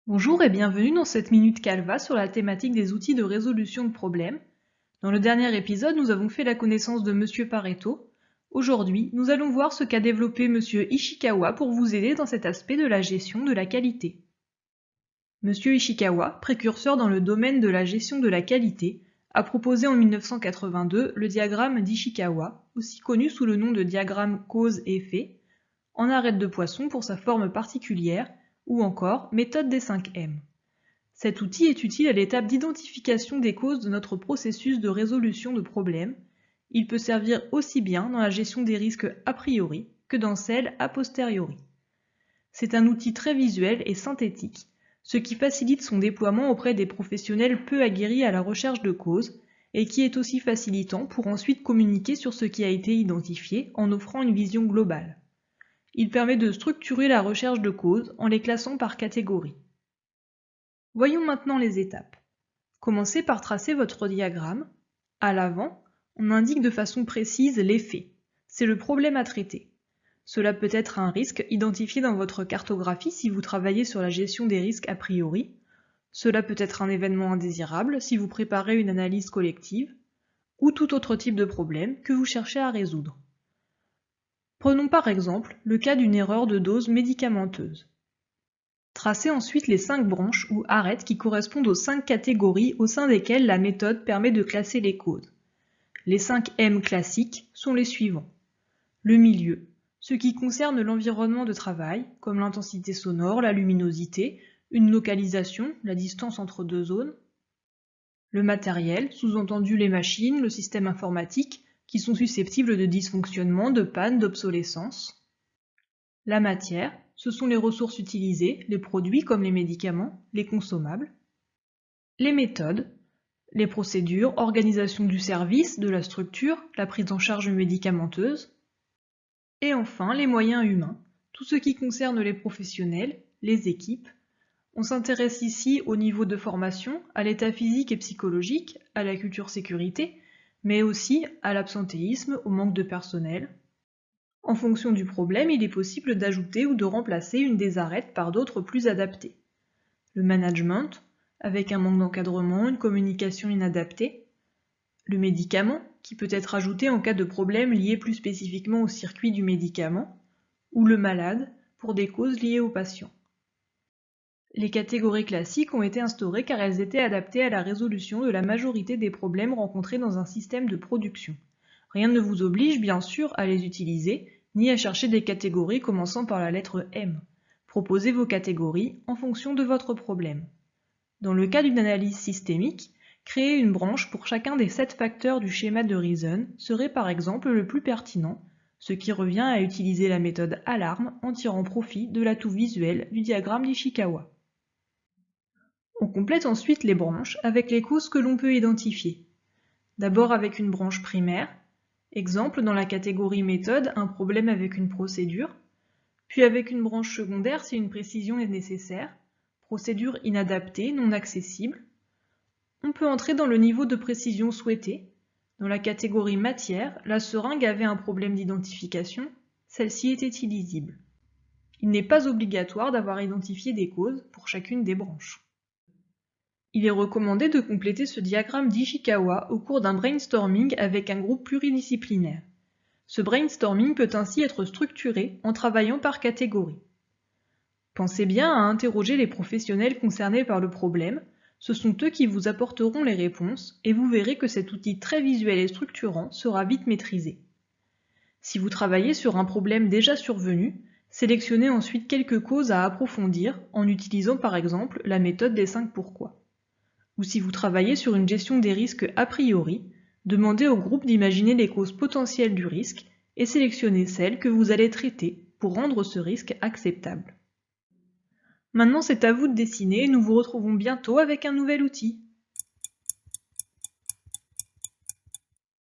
Bonjour et bienvenue dans cette Minute Calva sur la thématique des outils de résolution de problèmes. Dans le dernier épisode, nous avons fait la connaissance de Monsieur Pareto. Aujourd'hui, nous allons voir ce qu'a développé Monsieur Ishikawa pour vous aider dans cet aspect de la gestion de la qualité. Monsieur Ishikawa, précurseur dans le domaine de la gestion de la qualité, a proposé en 1982 le diagramme d'Ishikawa, aussi connu sous le nom de diagramme cause-effet, en arête de poisson pour sa forme particulière, ou encore méthode des 5 M. Cet outil est utile à l'étape d'identification des causes de notre processus de résolution de problèmes. Il peut servir aussi bien dans la gestion des risques a priori que dans celle a posteriori. C'est un outil très visuel et synthétique, ce qui facilite son déploiement auprès des professionnels peu aguerris à la recherche de causes et qui est aussi facilitant pour ensuite communiquer sur ce qui a été identifié en offrant une vision globale. Il permet de structurer la recherche de causes en les classant par catégorie. Voyons maintenant les étapes. Commencez par tracer votre diagramme. À l'avant, on indique de façon précise l'effet. C'est le problème à traiter. Cela peut être un risque identifié dans votre cartographie si vous travaillez sur la gestion des risques a priori. Cela peut être un événement indésirable si vous préparez une analyse collective, ou tout autre type de problème que vous cherchez à résoudre. Prenons par exemple le cas d'une erreur de dose médicamenteuse. Tracez ensuite les 5 branches ou arêtes qui correspondent aux 5 catégories au sein desquelles la méthode permet de classer les causes. Les 5 M classiques sont les suivants. Le milieu, ce qui concerne l'environnement de travail, comme l'intensité sonore, la luminosité, une localisation, la distance entre deux zones. Le matériel, sous-entendu les machines, le système informatique, qui sont susceptibles de dysfonctionnement, de panne, d'obsolescence. La matière, ce sont les ressources utilisées, les produits comme les médicaments, les consommables. Les méthodes, les procédures, organisation du service, de la structure, la prise en charge médicamenteuse. Et enfin, les moyens humains, tout ce qui concerne les professionnels, les équipes. On s'intéresse ici au niveau de formation, à l'état physique et psychologique, à la culture sécurité, mais aussi à l'absentéisme, au manque de personnel. En fonction du problème, il est possible d'ajouter ou de remplacer une des arêtes par d'autres plus adaptées. Le management, avec un manque d'encadrement, une communication inadaptée. Le médicament, qui peut être ajouté en cas de problème lié plus spécifiquement au circuit du médicament. Ou le malade, pour des causes liées au patient. Les catégories classiques ont été instaurées car elles étaient adaptées à la résolution de la majorité des problèmes rencontrés dans un système de production. Rien ne vous oblige bien sûr à les utiliser, ni à chercher des catégories commençant par la lettre M. Proposez vos catégories en fonction de votre problème. Dans le cas d'une analyse systémique, créer une branche pour chacun des 7 facteurs du schéma de Reason serait par exemple le plus pertinent, ce qui revient à utiliser la méthode alarme en tirant profit de l'atout visuel du diagramme d'Ishikawa. On complète ensuite les branches avec les causes que l'on peut identifier. D'abord avec une branche primaire, exemple dans la catégorie méthode, un problème avec une procédure, puis avec une branche secondaire si une précision est nécessaire, procédure inadaptée, non accessible. On peut entrer dans le niveau de précision souhaité. Dans la catégorie matière, la seringue avait un problème d'identification, celle-ci était illisible. Il n'est pas obligatoire d'avoir identifié des causes pour chacune des branches. Il est recommandé de compléter ce diagramme d'Ishikawa au cours d'un brainstorming avec un groupe pluridisciplinaire. Ce brainstorming peut ainsi être structuré en travaillant par catégorie. Pensez bien à interroger les professionnels concernés par le problème, ce sont eux qui vous apporteront les réponses et vous verrez que cet outil très visuel et structurant sera vite maîtrisé. Si vous travaillez sur un problème déjà survenu, sélectionnez ensuite quelques causes à approfondir en utilisant par exemple la méthode des 5 pourquoi. Ou si vous travaillez sur une gestion des risques a priori, demandez au groupe d'imaginer les causes potentielles du risque et sélectionnez celles que vous allez traiter pour rendre ce risque acceptable. Maintenant c'est à vous de dessiner et nous vous retrouvons bientôt avec un nouvel outil.